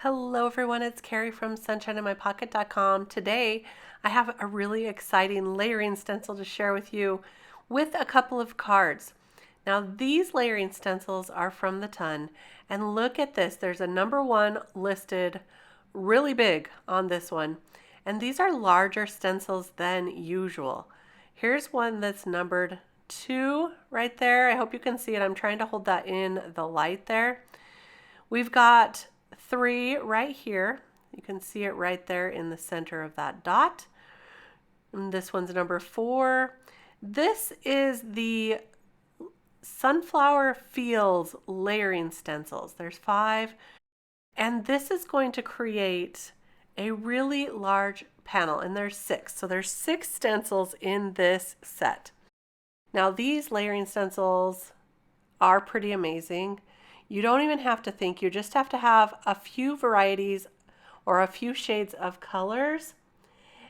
Hello everyone, it's Kari from sunshineinmypocket.com. Today I have a really exciting layering stencil to share with you with a couple of cards. Now these layering stencils are from the ton, and look at this, there's a number 1 listed really big on this one, and these are larger stencils than usual. Here's one that's numbered 2 right there. I hope you can see it. I'm trying to hold that in the light there. We've got 3 right here. You can see it right there in the center of that dot. And this one's number 4. This is the Sunflower Fields layering stencils. There's 5. And this is going to create a really large panel, and there's 6. So there's 6 stencils in this set. Now these layering stencils are pretty amazing. You don't even have to think, you just have to have a few varieties or a few shades of colors,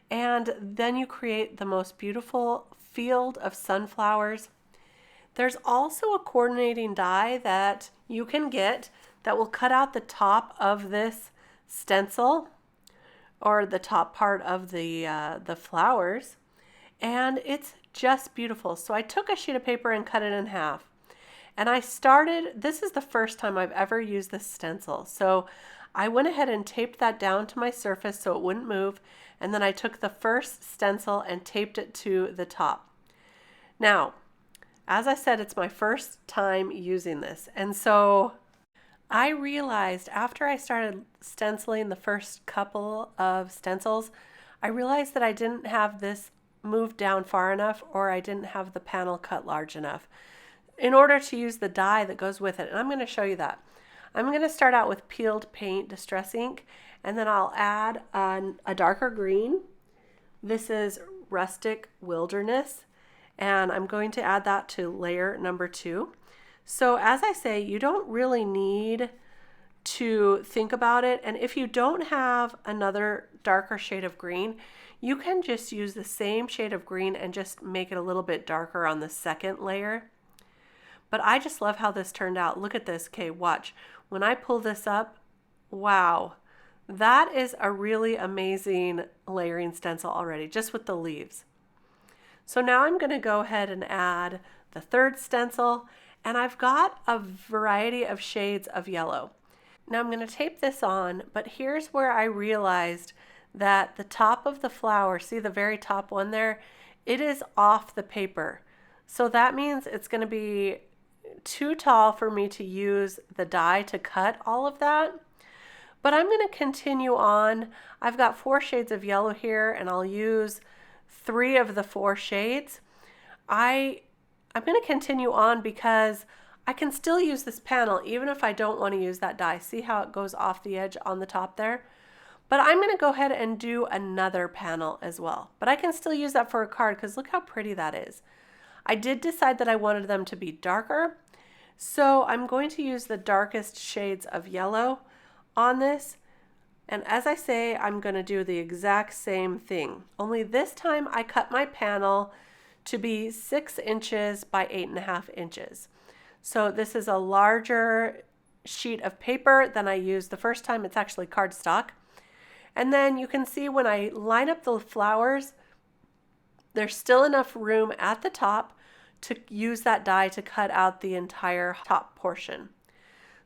and then you create the most beautiful field of sunflowers. There's also a coordinating die that you can get that will cut out the top of this stencil or the top part of the flowers, and it's just beautiful. So I took a sheet of paper and cut it in half. And this is the first time I've ever used this stencil. So I went ahead and taped that down to my surface so it wouldn't move. And then I took the first stencil and taped it to the top. Now, as I said, it's my first time using this. And so I realized after I started stenciling the first couple of stencils, I realized that I didn't have this moved down far enough, or I didn't have the panel cut large enough in order to use the dye that goes with it. And I'm going to show you that. I'm going to start out with peeled paint distress ink, and then I'll add a darker green. This is Rustic Wilderness, and I'm going to add that to layer number 2. So as I say, you don't really need to think about it, and if you don't have another darker shade of green, you can just use the same shade of green and just make it a little bit darker on the second layer. But I just love how this turned out. Look at this. Okay, watch. When I pull this up, wow, that is a really amazing layering stencil already, just with the leaves. So now I'm going to go ahead and add the third stencil, and I've got a variety of shades of yellow. Now I'm going to tape this on, but here's where I realized that the top of the flower, see the very top one there, it is off the paper. So that means it's going to be too tall for me to use the die to cut all of that. But I'm going to continue on. I've got 4 shades of yellow here, and I'll use 3 of the 4 shades. I'm going to continue on because I can still use this panel even if I don't want to use that die. See how it goes off the edge on the top there? But I'm going to go ahead and do another panel as well. But I can still use that for a card because look how pretty that is. I did decide that I wanted them to be darker, so I'm going to use the darkest shades of yellow on this. And as I say, I'm going to do the exact same thing. Only this time I cut my panel to be 6 inches by 8.5 inches. So this is a larger sheet of paper than I used the first time. It's actually cardstock. And then you can see when I line up the flowers, there's still enough room at the top to use that die to cut out the entire top portion.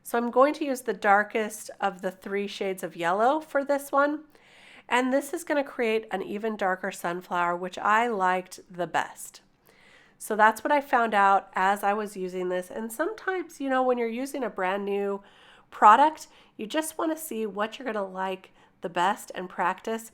So I'm going to use the darkest of the 3 shades of yellow for this one. And this is going to create an even darker sunflower, which I liked the best. So that's what I found out as I was using this. And sometimes, you know, when you're using a brand new product, you just want to see what you're going to like the best and practice.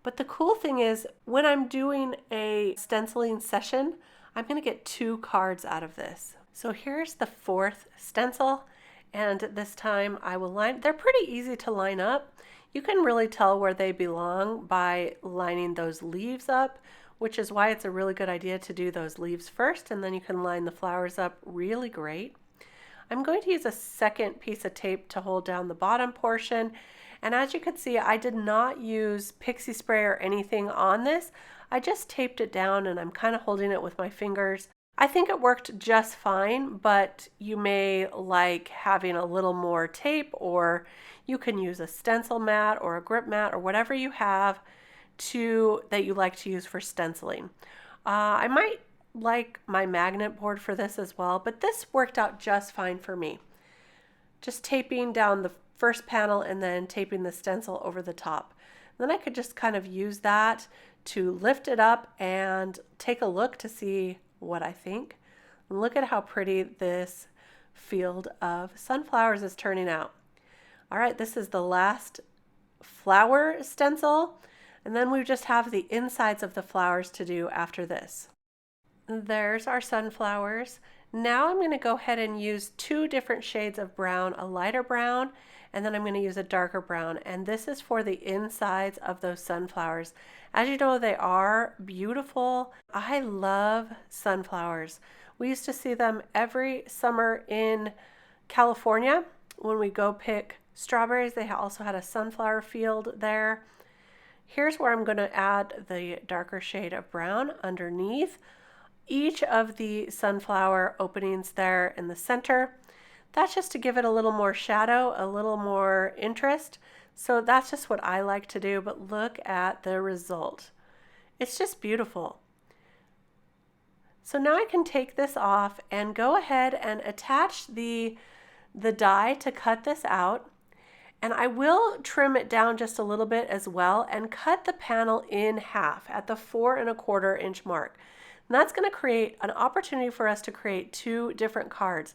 But the cool thing is when I'm doing a stenciling session, I'm going to get 2 cards out of this. So here's the 4th stencil, and this time I will they're pretty easy to line up. You can really tell where they belong by lining those leaves up, which is why it's a really good idea to do those leaves first, and then you can line the flowers up really great. I'm going to use a second piece of tape to hold down the bottom portion. And as you can see, I did not use pixie spray or anything on this. I just taped it down, and I'm kind of holding it with my fingers. I think it worked just fine, but you may like having a little more tape, or you can use a stencil mat or a grip mat or whatever you have that you like to use for stenciling. I might like my magnet board for this as well, but this worked out just fine for me. Just taping down the first panel and then taping the stencil over the top. Then I could just kind of use that to lift it up and take a look to see what I think. And look at how pretty this field of sunflowers is turning out. All right, this is the last flower stencil, and then we just have the insides of the flowers to do after this. There's our sunflowers. Now I'm going to go ahead and use two different shades of brown, a lighter brown, and then I'm going to use a darker brown, and this is for the insides of those sunflowers. As you know, they are beautiful. I love sunflowers. We used to see them every summer in California when we go pick strawberries. They also had a sunflower field there. Here's where I'm going to add the darker shade of brown underneath each of the sunflower openings there in the center. That's just to give it a little more shadow, a little more interest. So that's just what I like to do, but look at the result. It's just beautiful. So now I can take this off and go ahead and attach the die to cut this out. And I will trim it down just a little bit as well and cut the panel in half at the 4 1/4 inch mark. And that's going to create an opportunity for us to create two different cards.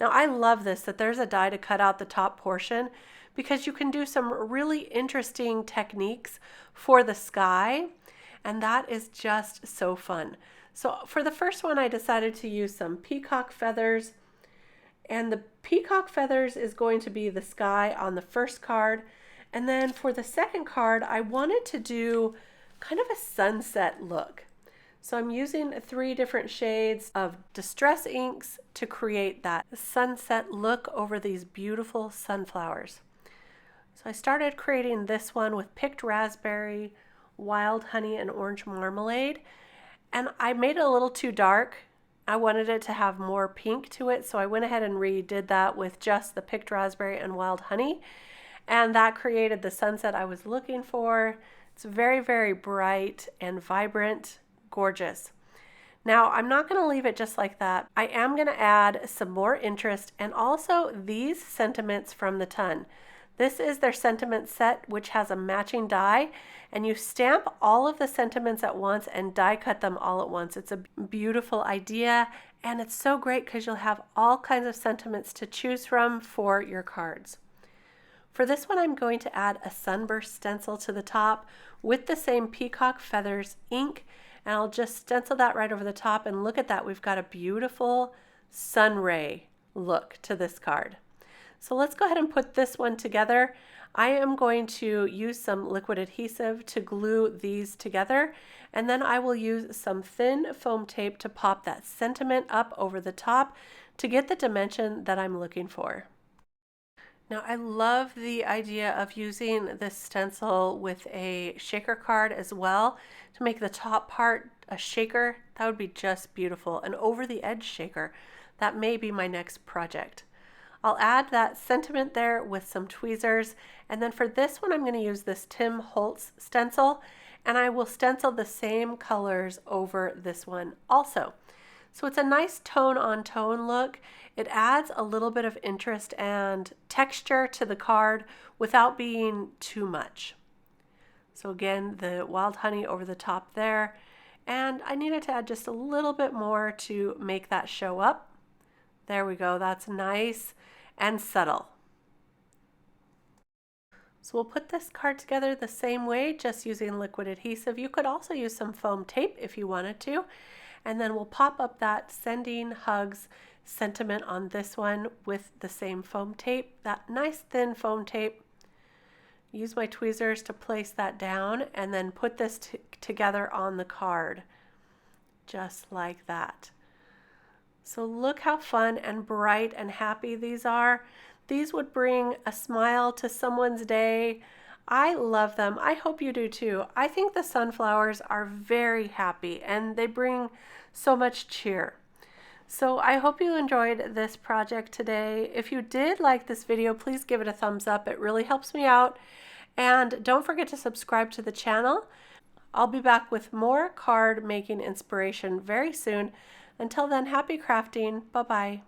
Now I love this, that there's a die to cut out the top portion, because you can do some really interesting techniques for the sky, and that is just so fun. So for the first one, I decided to use some peacock feathers, and the peacock feathers is going to be the sky on the first card. And then for the second card, I wanted to do kind of a sunset look. So I'm using 3 different shades of distress inks to create that sunset look over these beautiful sunflowers. So I started creating this one with picked raspberry, wild honey, and orange marmalade. And I made it a little too dark. I wanted it to have more pink to it, so I went ahead and redid that with just the picked raspberry and wild honey. And that created the sunset I was looking for. It's very, very bright and vibrant. Gorgeous. Now I'm not going to leave it just like that. I am going to add some more interest, and also these sentiments from the ton. This is their sentiment set, which has a matching die, and you stamp all of the sentiments at once and die cut them all at once. It's a beautiful idea, and it's so great because you'll have all kinds of sentiments to choose from for your cards. For this one, I'm going to add a sunburst stencil to the top with the same peacock feathers ink, and I'll just stencil that right over the top, and look at that. We've got a beautiful sun ray look to this card. So let's go ahead and put this one together. I am going to use some liquid adhesive to glue these together, and then I will use some thin foam tape to pop that sentiment up over the top to get the dimension that I'm looking for. Now I love the idea of using this stencil with a shaker card as well to make the top part a shaker. That would be just beautiful. An over the edge shaker. That may be my next project. I'll add that sentiment there with some tweezers, and then for this one I'm going to use this Tim Holtz stencil, and I will stencil the same colors over this one also. So it's a nice tone on tone look. It adds a little bit of interest and texture to the card without being too much. So again, the wild honey over the top there, and I needed to add just a little bit more to make that show up. There we go, that's nice and subtle. So we'll put this card together the same way, just using liquid adhesive. You could also use some foam tape if you wanted to. And then we'll pop up that sending hugs sentiment on this one with the same foam tape, that nice thin foam tape. Use my tweezers to place that down and then put this together on the card, just like that. So look how fun and bright and happy these are. These would bring a smile to someone's day. I love them. I hope you do too. I think the sunflowers are very happy and they bring so much cheer. So I hope you enjoyed this project today. If you did like this video, please give it a thumbs up. It really helps me out. And don't forget to subscribe to the channel. I'll be back with more card making inspiration very soon. Until then, happy crafting. Bye-bye.